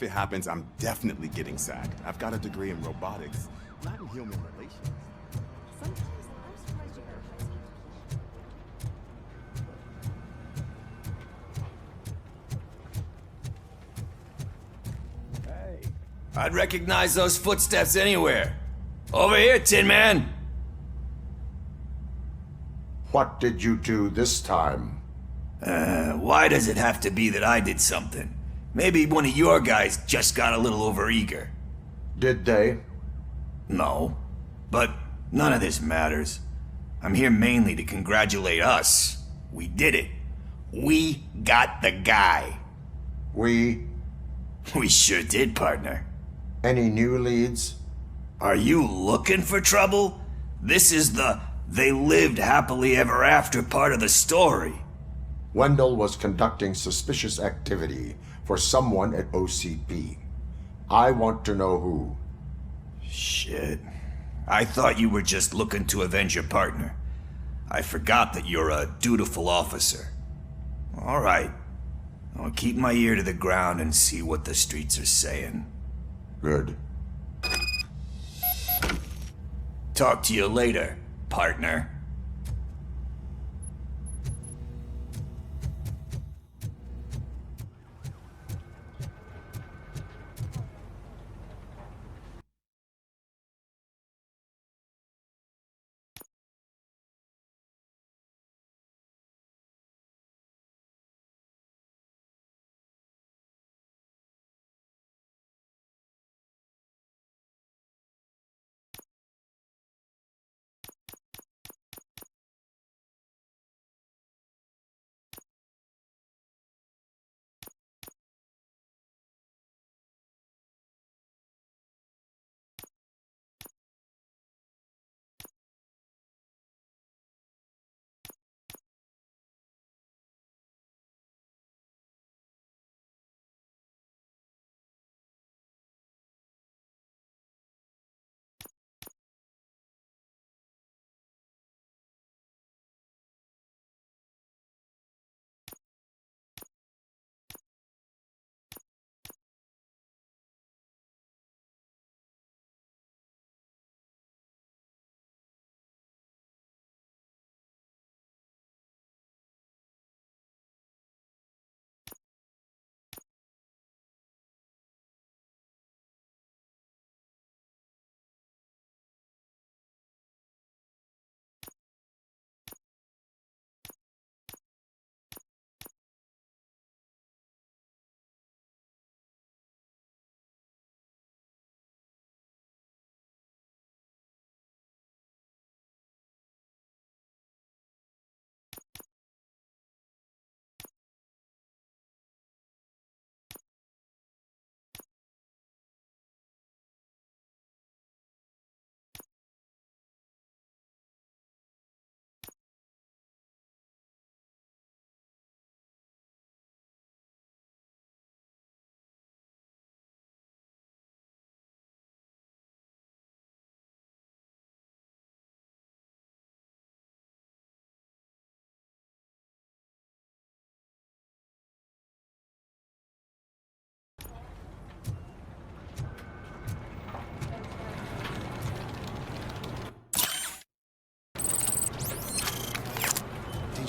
If it happens, I'm definitely getting sacked. I've got a degree in robotics, not in human relations. Sometimes I'm surprised you got a high school. I'd recognize those footsteps anywhere. Over here, Tin Man! What did you do this time? Why does it have to be that I did something? Maybe one of your guys just got a little overeager. Did they? No. But none of this matters. I'm here mainly to congratulate us. We did it. We got the guy. We? We sure did, partner. Any new leads? Are you looking for trouble? This is the "they lived happily ever after" part of the story. Wendell was conducting suspicious activity for someone at OCP. I want to know who. Shit. I thought you were just looking to avenge your partner. I forgot that you're a dutiful officer. All right. I'll keep my ear to the ground and see what the streets are saying. Good. Talk to you later, partner.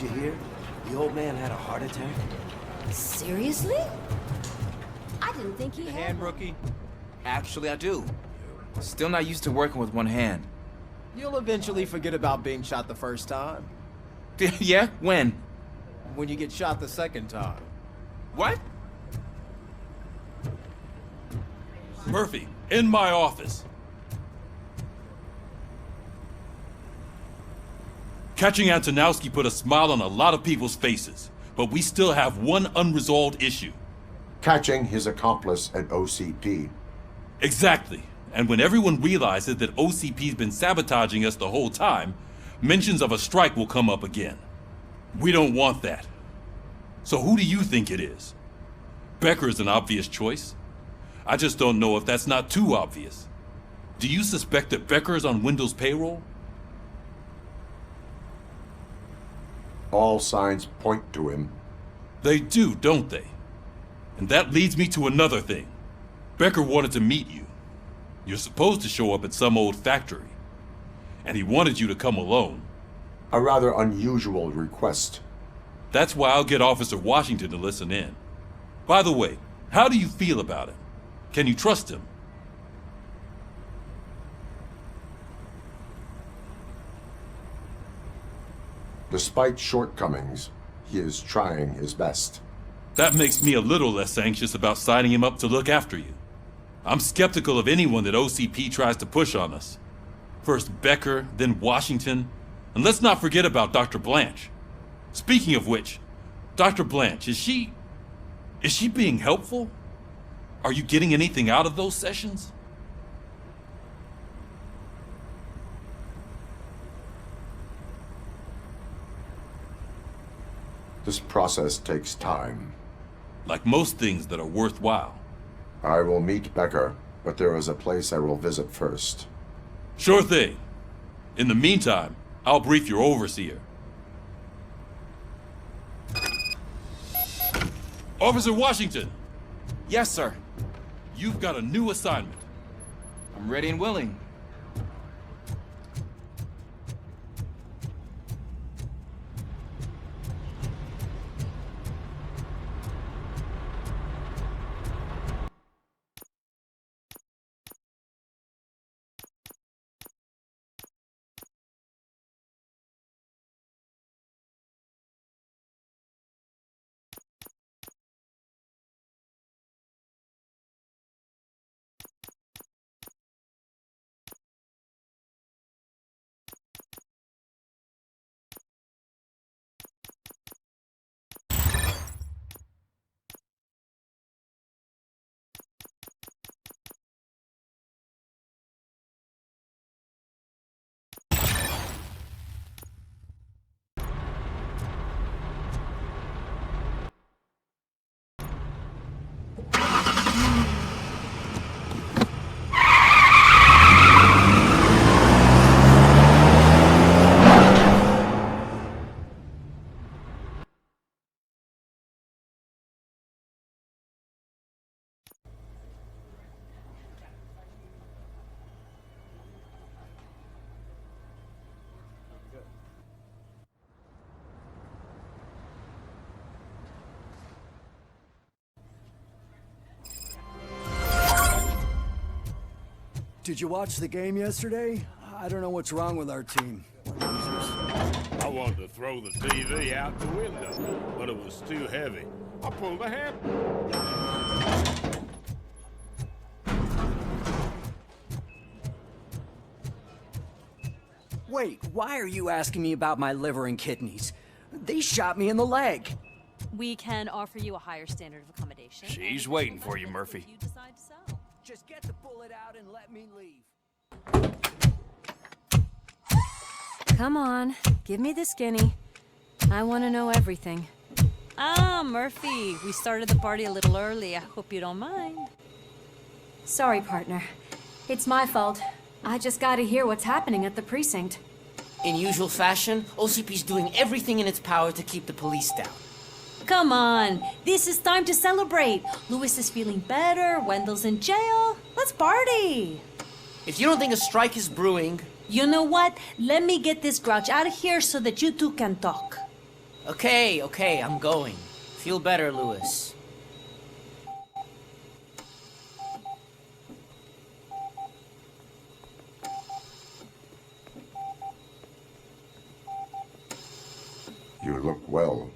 Did you hear? The old man had a heart attack. Seriously? I didn't think he had Hand one. rookie? Actually, I do. Still not used to working with one hand. You'll eventually forget about being shot the first time. Yeah? When? When you get shot the second time. What? Murphy, in my office. Catching Antonowski put a smile on a lot of people's faces, but we still have one unresolved issue. Catching his accomplice at OCP. Exactly. And when everyone realizes that OCP's been sabotaging us the whole time, mentions of a strike will come up again. We don't want that. So who do you think it is? Becker is an obvious choice. I just don't know if that's not too obvious. Do you suspect that Becker is on Wendell's payroll? All signs point to him. They do, don't they? And that leads me to another thing. Becker wanted to meet you. You're supposed to show up at some old factory. And he wanted you to come alone. A rather unusual request. That's why I'll get Officer Washington to listen in. By the way, how do you feel about him? Can you trust him? Despite shortcomings, he is trying his best. That makes me a little less anxious about signing him up to look after you. I'm skeptical of anyone that OCP tries to push on us. First Becker, then Washington, and let's not forget about Dr. Blanche. Speaking of which, Dr. Blanche, is she being helpful? Are you getting anything out of those sessions? This process takes time. Like most things that are worthwhile. I will meet Becker, but there is a place I will visit first. Sure thing. In the meantime, I'll brief your overseer. Officer Washington! Yes, sir. You've got a new assignment. I'm ready and willing. Did you watch the game yesterday? I don't know what's wrong with our team. I wanted to throw the TV out the window, but it was too heavy. I pulled a hammer. Wait, why are you asking me about my liver and kidneys? They shot me in the leg. We can offer you a higher standard of accommodation. She's waiting for you, Murphy. If you decide to sell. Just get the bullet out and let me leave. Come on, give me the skinny. I want to know everything. Ah, Murphy, we started the party a little early. I hope you don't mind. Sorry, partner. It's my fault. I just gotta hear what's happening at the precinct. In usual fashion, OCP's doing everything in its power to keep the police down. Come on, this is time to celebrate. Louis is feeling better, Wendell's in jail. Let's party. If you don't think a strike is brewing... You know what? Let me get this grouch out of here so that you two can talk. Okay, I'm going. Feel better, Louis. You look well.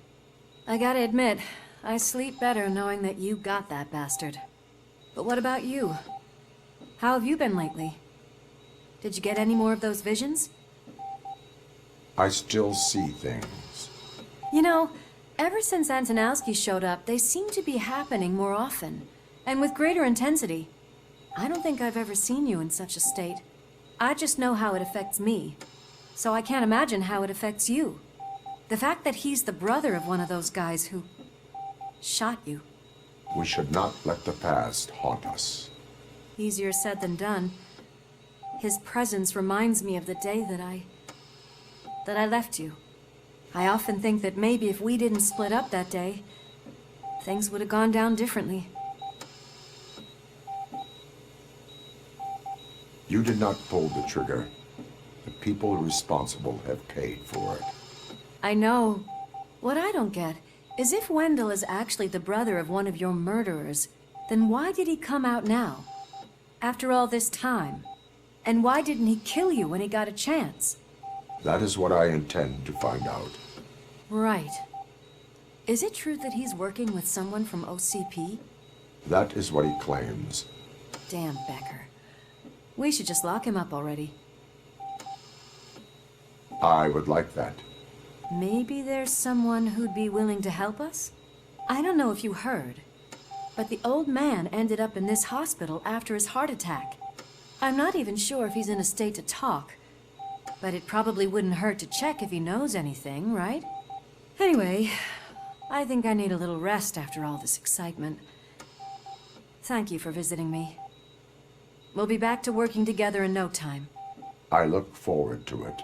I gotta admit, I sleep better knowing that you got that bastard. But what about you? How have you been lately? Did you get any more of those visions? I still see things. You know, ever since Antonowski showed up, they seem to be happening more often, and with greater intensity. I don't think I've ever seen you in such a state. I just know how it affects me, so I can't imagine how it affects you. The fact that he's the brother of one of those guys who shot you. We should not let the past haunt us. Easier said than done. His presence reminds me of the day that I left you. I often think that maybe if we didn't split up that day, things would have gone down differently. You did not pull the trigger. The people responsible have paid for it. I know. What I don't get is if Wendell is actually the brother of one of your murderers, then why did he come out now? After all this time? And why didn't he kill you when he got a chance? That is what I intend to find out. Right. Is it true that he's working with someone from OCP? That is what he claims. Damn Becker. We should just lock him up already. I would like that. Maybe there's someone who'd be willing to help us? I don't know if you heard, but the old man ended up in this hospital after his heart attack. I'm not even sure if he's in a state to talk, but it probably wouldn't hurt to check if he knows anything, right? Anyway, I think I need a little rest after all this excitement. Thank you for visiting me. We'll be back to working together in no time. I look forward to it.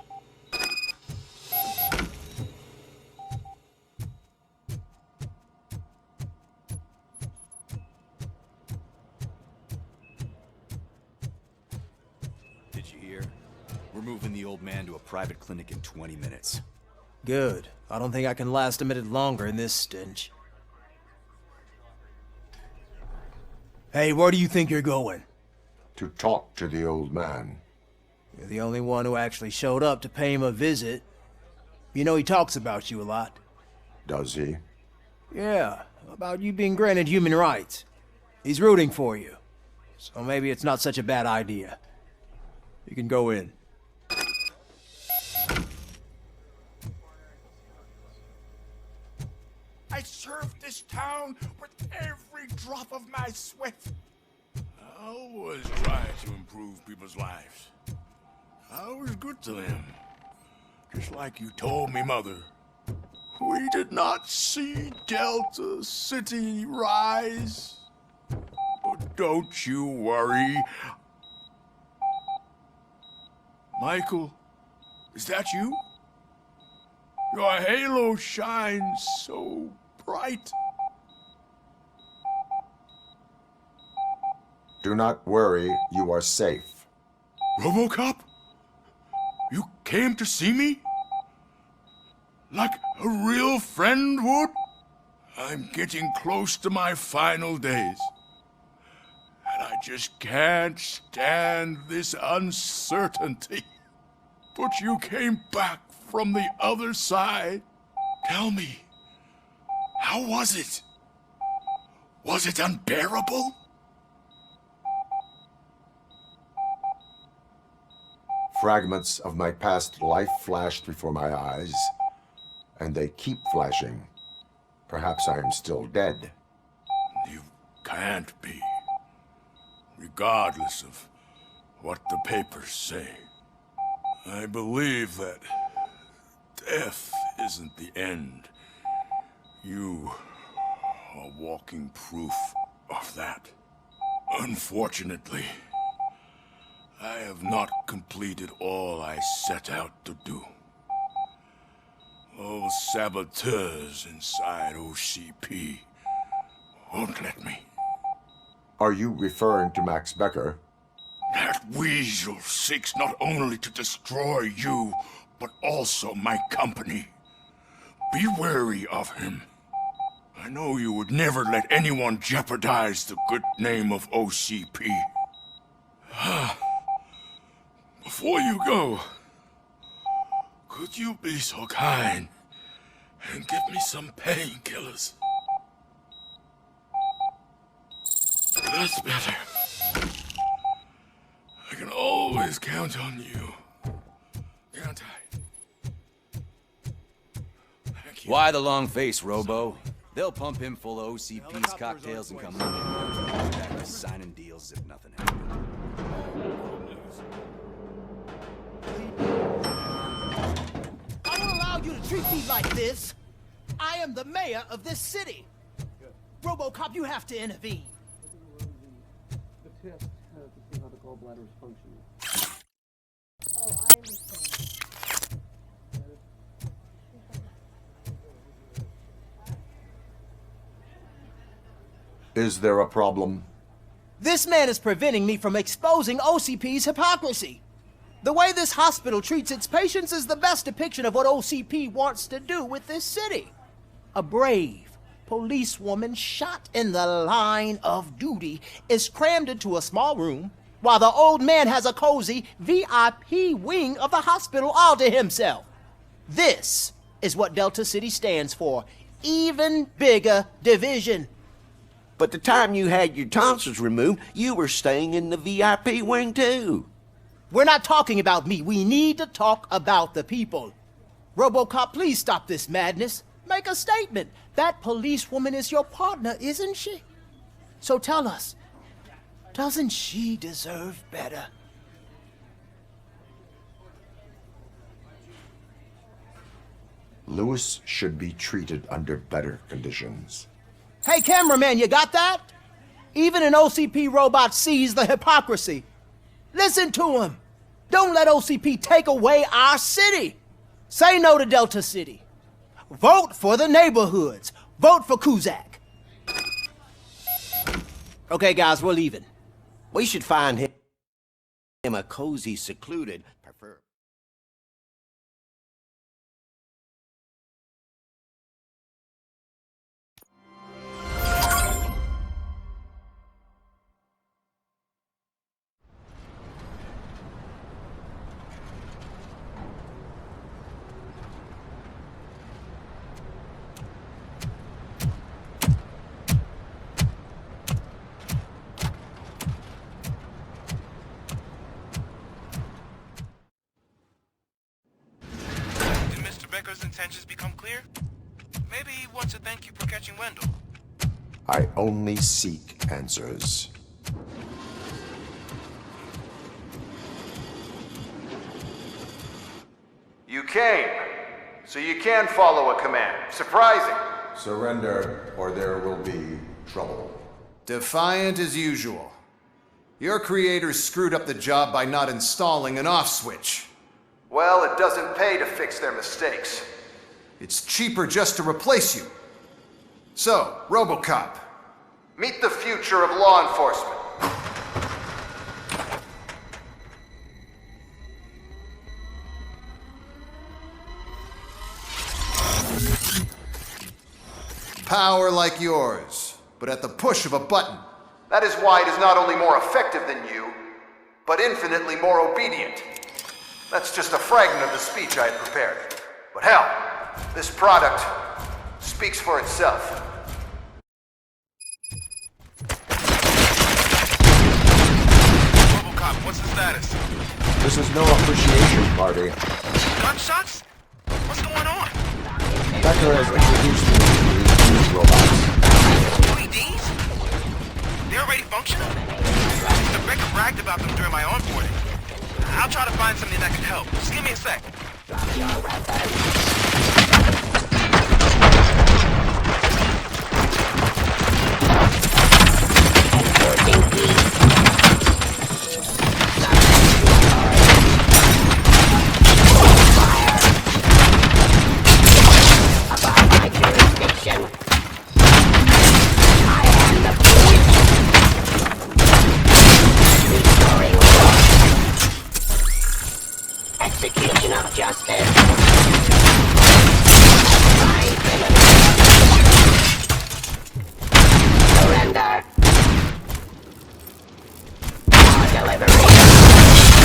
Did you hear? We're moving the old man to a private clinic in 20 minutes. Good. I don't think I can last a minute longer in this stench. Hey, where do you think you're going? To talk to the old man. You're the only one who actually showed up to pay him a visit. You know he talks about you a lot. Does he? Yeah, about you being granted human rights. He's rooting for you. So maybe it's not such a bad idea. You can go in. I served this town with every drop of my sweat. I always try to improve people's lives. I was good to them. Just like you told me, Mother. We did not see Delta City rise. But don't you worry. Michael, is that you? Your halo shines so bright. Do not worry, you are safe. Robocop? You came to see me? Like a real friend would? I'm getting close to my final days. And I just can't stand this uncertainty. But you came back from the other side. Tell me, how was it? Was it unbearable? Fragments of my past life flashed before my eyes, and they keep flashing. Perhaps I am still dead. You can't be. Regardless of what the papers say. I believe that death isn't the end. You are walking proof of that. Unfortunately, I have not completed all I set out to do. Those saboteurs inside OCP won't let me. Are you referring to Max Becker? That weasel seeks not only to destroy you, but also my company. Be wary of him. I know you would never let anyone jeopardize the good name of OCP. Before you go, could you be so kind and give me some painkillers? That's better. I can always count on you. Can't I? Thank you. Why the long face, Robo? They'll pump him full of OCP's cocktails and come back to signing deals as if nothing happened. I don't allow you to treat me like this. I am the mayor of this city. Robocop, you have to intervene. The test to see how the gallbladder is functioning. Oh, I understand. Is there a problem? This man is preventing me from exposing OCP's hypocrisy. The way this hospital treats its patients is the best depiction of what OCP wants to do with this city. A brave policewoman shot in the line of duty is crammed into a small room, while the old man has a cozy VIP wing of the hospital all to himself. This is what Delta City stands for. Even bigger division. But the time you had your tonsils removed, you were staying in the VIP wing too. We're not talking about me. We need to talk about the people. Robocop, please stop this madness. Make a statement. That policewoman is your partner, isn't she? So tell us, doesn't she deserve better? Lewis should be treated under better conditions. Hey, cameraman, you got that? Even an OCP robot sees the hypocrisy. Listen to him. Don't let OCP take away our city. Say no to Delta City. Vote for the neighborhoods. Vote for Kuzak. Okay, guys, we're leaving. We should find him a cozy, secluded, prefer. Becker's intentions become clear? Maybe he wants to thank you for catching Wendell. I only seek answers. You came, so you can follow a command. Surprising. Surrender, or there will be trouble. Defiant as usual. Your creators screwed up the job by not installing an off switch. Well, it doesn't pay to fix their mistakes. It's cheaper just to replace you. So, Robocop, meet the future of law enforcement. Power like yours, but at the push of a button. That is why it is not only more effective than you, but infinitely more obedient. That's just a fragment of the speech I had prepared. But hell, this product speaks for itself. Robocop, what's the status? This is no appreciation party. Gunshots? What's going on? Becker has introduced me to these robots. LEDs? They're already functional? Mr. Becker bragged about them during my onboarding. I'll try to find something that can help. Just give me a sec. Execution of justice. Surrender. Delivery.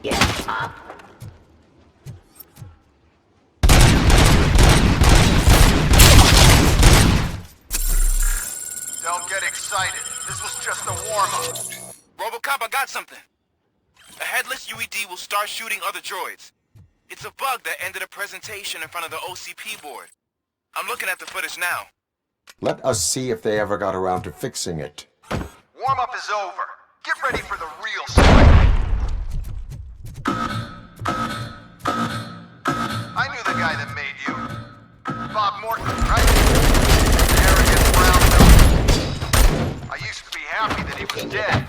Get up. Don't get excited. This was just a warm-up. Robocop, I got something. A headless UED will start shooting other droids. It's a bug that ended a presentation in front of the OCP board. I'm looking at the footage now. Let us see if they ever got around to fixing it. Warm-up is over. Get ready for the real stuff. I knew the guy that made you. Bob Morton, right? Arrogant brown nose. I used to be happy that he was dead.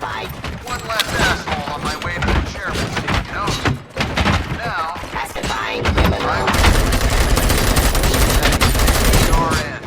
One less asshole on my way to the chairman's seat, you know? Now, Testifying criminal. your end.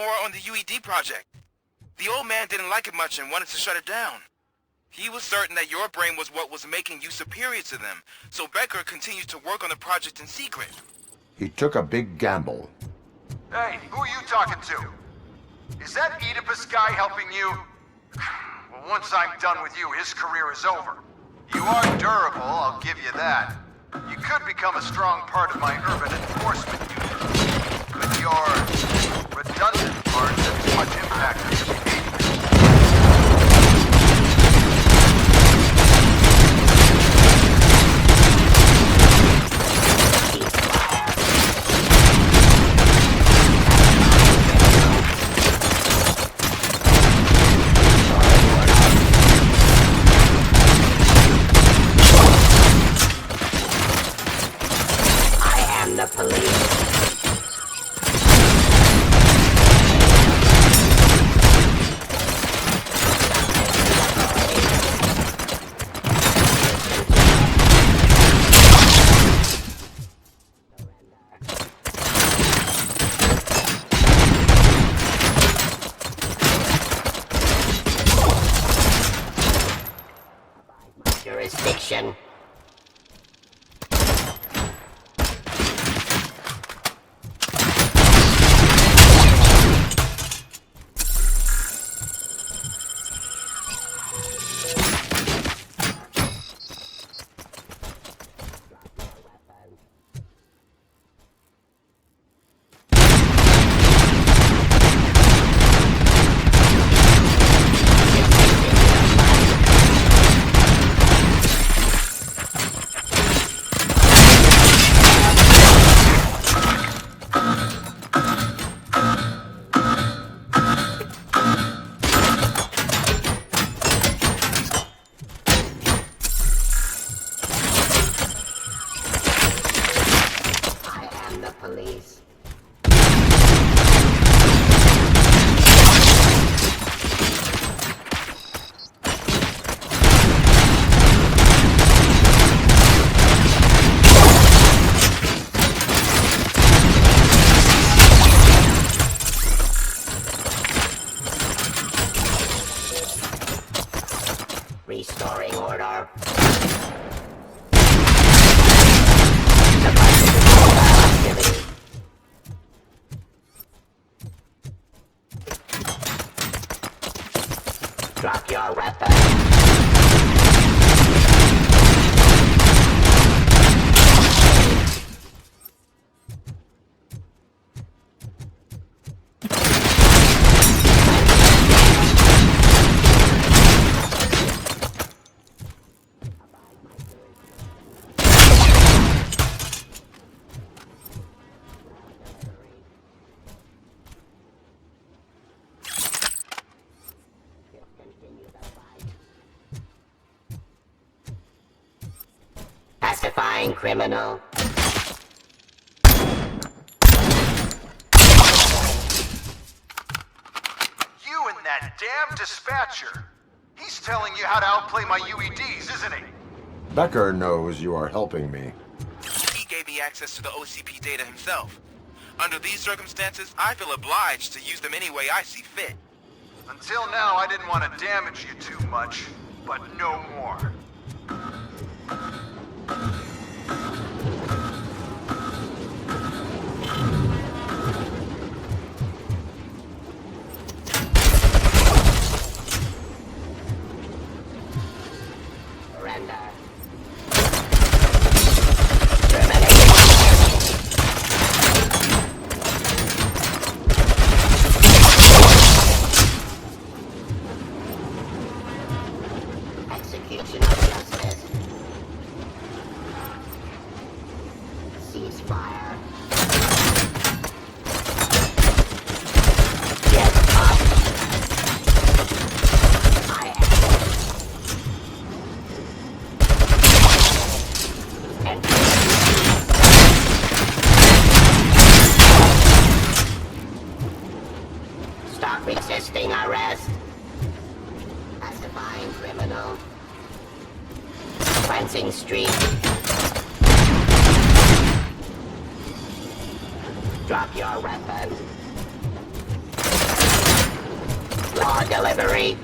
more on the UED project. The old man didn't like it much and wanted to shut it down. He was certain that your brain was what was making you superior to them, so Becker continued to work on the project in secret. He took a big gamble. Hey, who are you talking to? Is that Oedipus guy helping you? Well, once I'm done with you, his career is over. You are durable, I'll give you that. You could become a strong part of my urban enforcement unit. But your redundant parts have too much impact on your behavior. Jurisdiction. Restoring order. Activity. Drop your weapon. Pacifying criminal. You and that damn dispatcher. He's telling you how to outplay my UEDs, isn't he? Becker knows you are helping me. He gave me access to the OCP data himself. Under these circumstances, I feel obliged to use them any way I see fit. Until now, I didn't want to damage you too much, but no more. Surrender. Execution of justice. Ceasefire. Get up. I and stop resisting arrest. Pacifying criminal. Cleansing street. Drop your weapon. More delivery.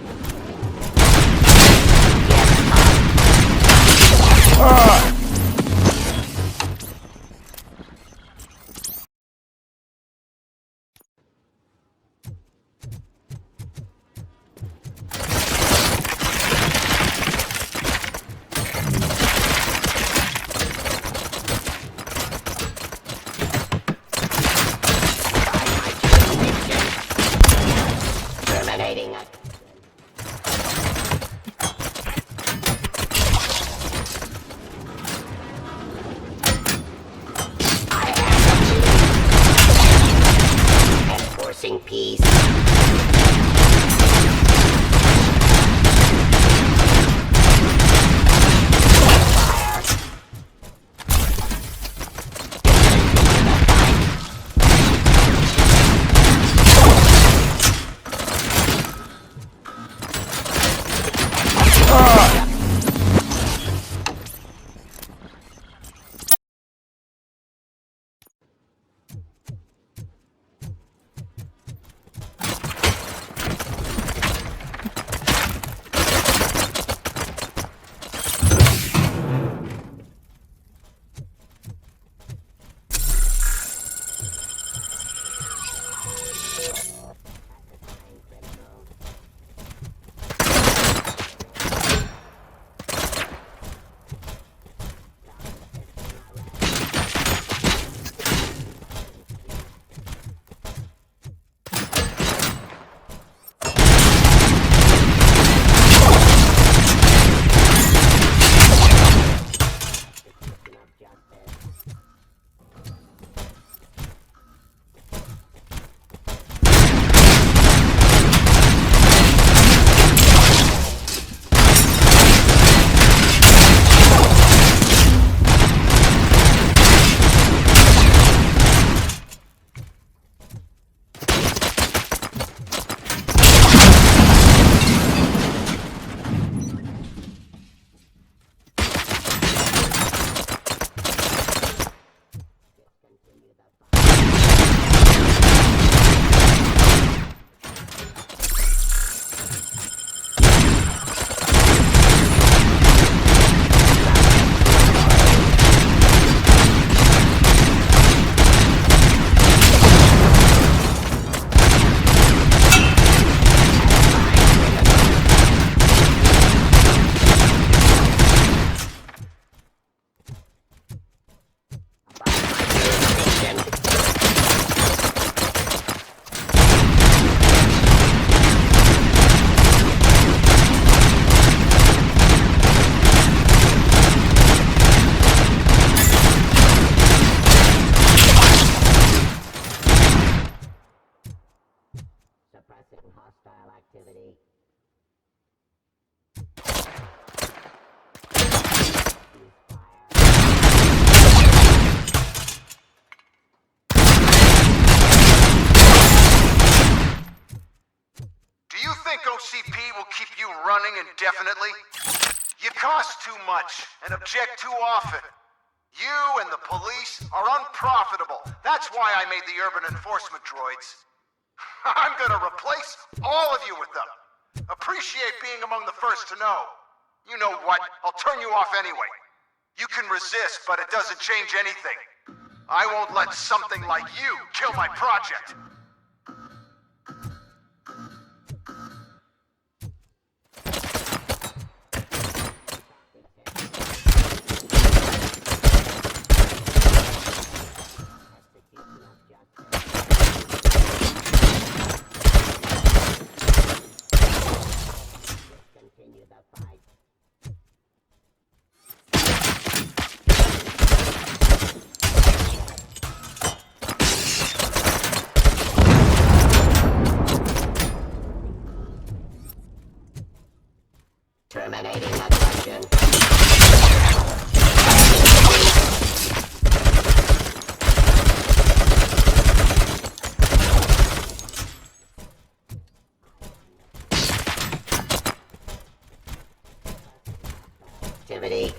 Terminating it. Enforcing peace. Suppressing hostile activity. Do you think OCP will keep you running indefinitely? You cost too much and object too often. You and the police are unprofitable. That's why I made the urban enforcement droids. I'm gonna replace all of you with them. Appreciate being among the first to know. You know what? I'll turn you off anyway. You can resist, but it doesn't change anything. I won't let something like you kill my project. Terminating aggression. Activity.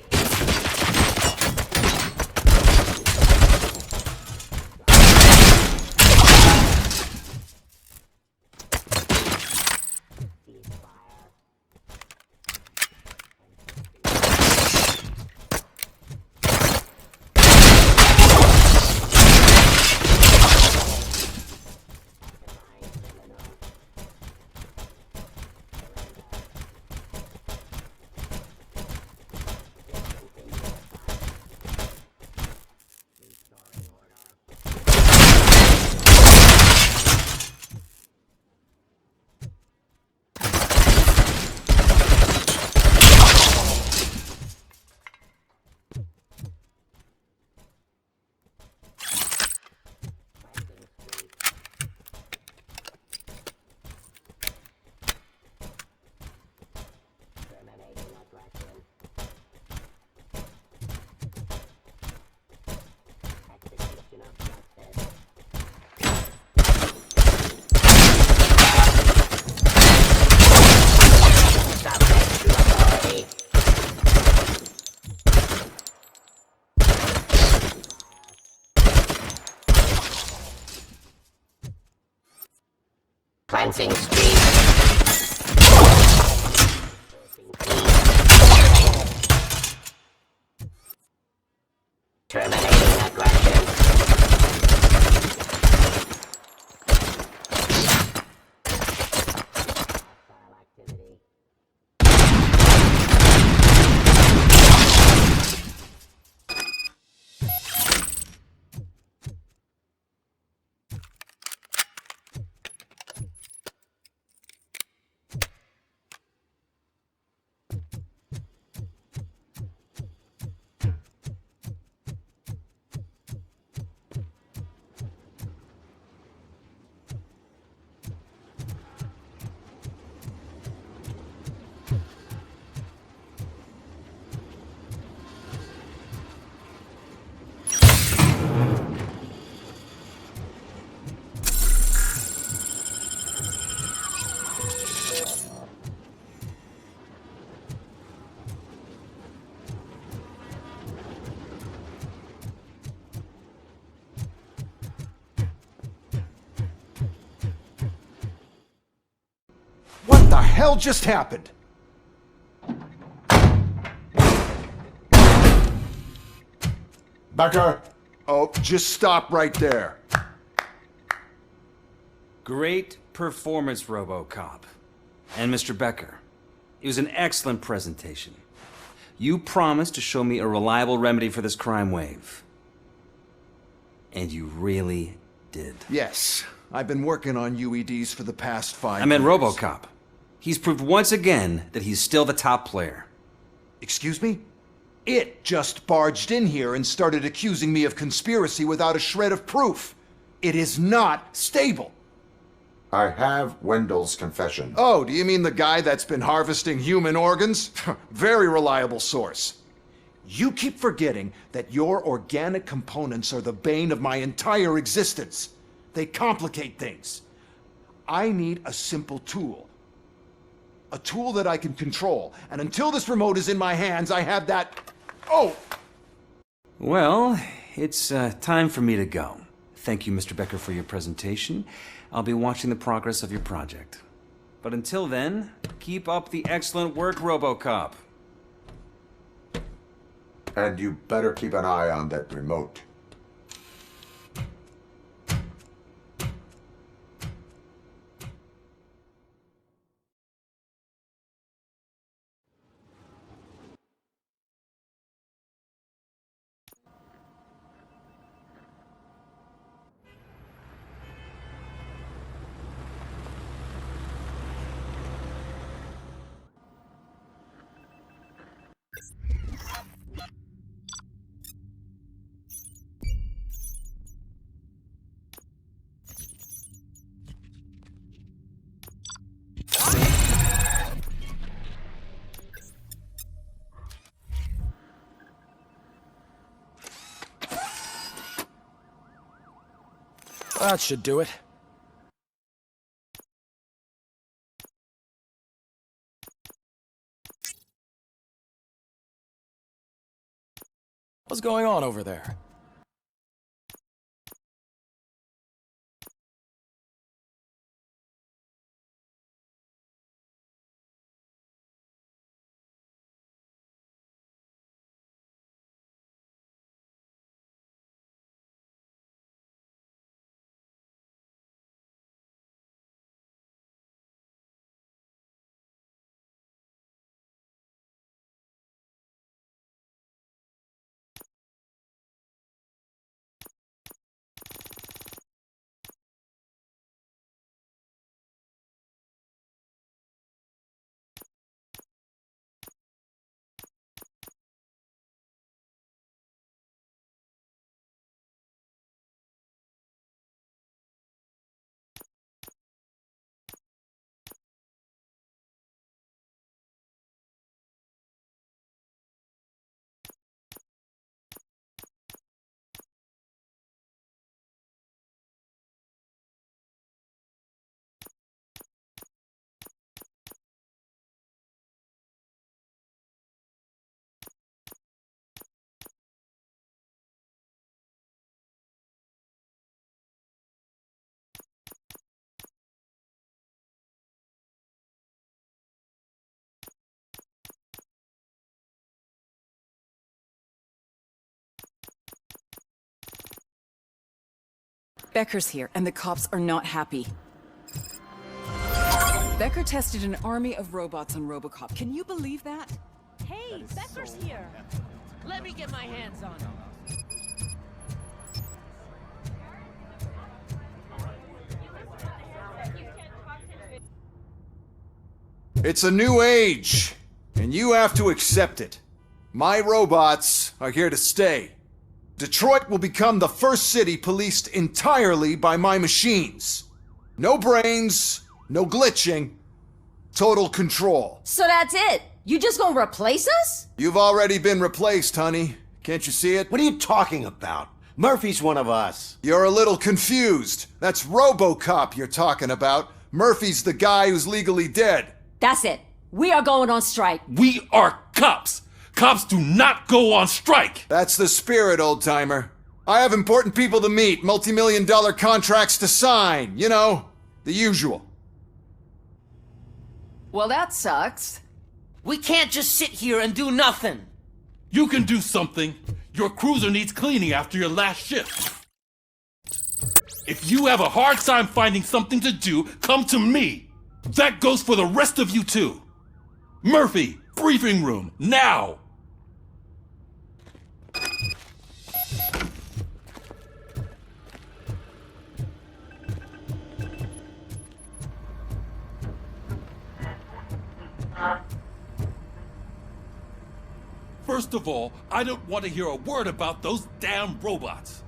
Prancing street. Terminating aggression. What the hell just happened? Becker! Oh, just stop right there. Great performance, Robocop. And Mr. Becker, it was an excellent presentation. You promised to show me a reliable remedy for this crime wave. And you really did. Yes, I've been working on UEDs for the past 5 years. I meant Robocop. He's proved once again that he's still the top player. Excuse me? It just barged in here and started accusing me of conspiracy without a shred of proof. It is not stable. I have Wendell's confession. Oh, do you mean the guy that's been harvesting human organs? Very reliable source. You keep forgetting that your organic components are the bane of my entire existence. They complicate things. I need a simple tool. A tool that I can control. And until this remote is in my hands, I have that... Oh! Well, it's time for me to go. Thank you, Mr. Becker, for your presentation. I'll be watching the progress of your project. But until then, keep up the excellent work, Robocop. And you better keep an eye on that remote. That should do it. What's going on over there? Becker's here, and the cops are not happy. Becker tested an army of robots on Robocop. Can you believe that? Hey, Becker's here. Let me get my hands on him. It's a new age, and you have to accept it. My robots are here to stay. Detroit will become the first city policed entirely by my machines. No brains, no glitching, total control. So that's it? You just gonna replace us? You've already been replaced, honey. Can't you see it? What are you talking about? Murphy's one of us. You're a little confused. That's Robocop you're talking about. Murphy's the guy who's legally dead. That's it. We are going on strike. We are cops. Cops do not go on strike. That's the spirit, old-timer. I have important people to meet, multi-million-dollar contracts to sign. You know, the usual. Well, that sucks. We can't just sit here and do nothing. You can do something. Your cruiser needs cleaning after your last shift. If you have a hard time finding something to do, come to me. That goes for the rest of you too. Murphy, briefing room, now! First of all, I don't want to hear a word about those damn robots.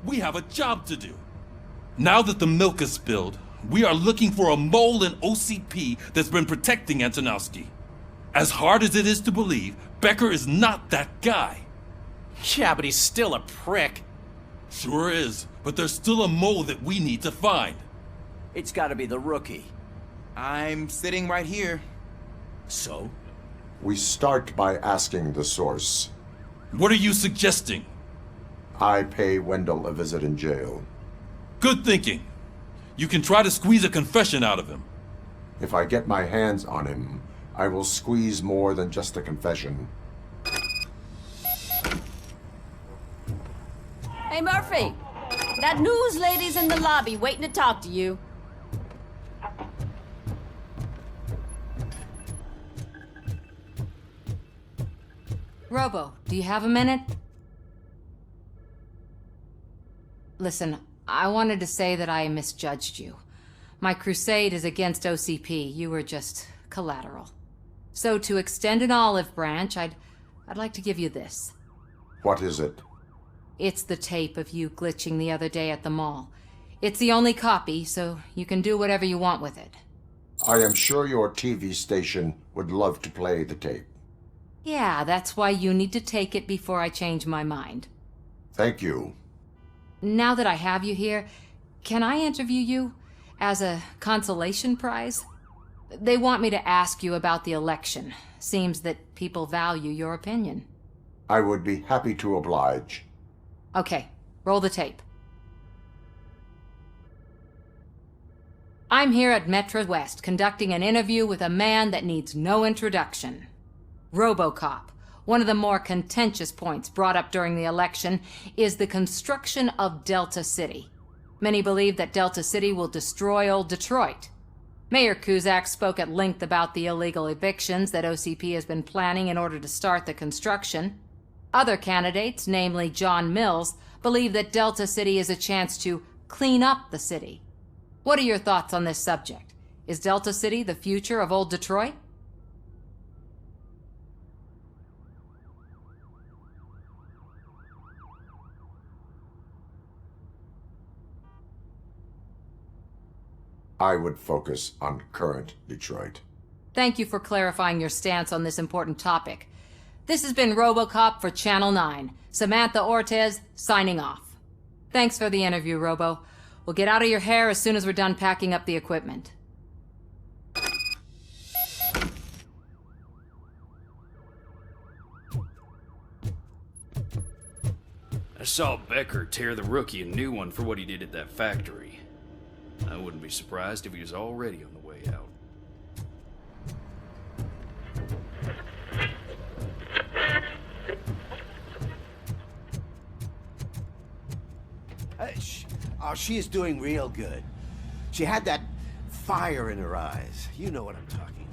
We have a job to do. Now that the milk is spilled, we are looking for a mole in OCP that's been protecting Antonowski. As hard as it is to believe, Becker is not that guy. Yeah, but he's still a prick. Sure is, but there's still a mole that we need to find. It's gotta be the rookie. I'm sitting right here. So? We start by asking the source. What are you suggesting? I pay Wendell a visit in jail. Good thinking. You can try to squeeze a confession out of him. If I get my hands on him, I will squeeze more than just a confession. Hey, Murphy. That news lady's in the lobby waiting to talk to you. Robo, do you have a minute? Listen, I wanted to say that I misjudged you. My crusade is against OCP. You were just collateral. So to extend an olive branch, I'd like to give you this. What is it? It's the tape of you glitching the other day at the mall. It's the only copy, so you can do whatever you want with it. I am sure your TV station would love to play the tape. Yeah, that's why you need to take it before I change my mind. Thank you. Now that I have you here, can I interview you as a consolation prize? They want me to ask you about the election. Seems that people value your opinion. I would be happy to oblige. Okay, roll the tape. I'm here at Metro West conducting an interview with a man that needs no introduction. Robocop. One of the more contentious points brought up during the election is the construction of Delta City. Many believe that Delta City will destroy old Detroit. Mayor Cusack spoke at length about the illegal evictions that OCP has been planning in order to start the construction. Other candidates, namely John Mills, believe that Delta City is a chance to clean up the city. What are your thoughts on this subject? Is Delta City the future of old Detroit? I would focus on current Detroit. Thank you for clarifying your stance on this important topic. This has been Robocop for Channel 9. Samantha Ortez, signing off. Thanks for the interview, Robo. We'll get out of your hair as soon as we're done packing up the equipment. I saw Becker tear the rookie a new one for what he did at that factory. I wouldn't be surprised if he was already on the way out. Shh. Oh, she is doing real good. She had that fire in her eyes. You know what I'm talking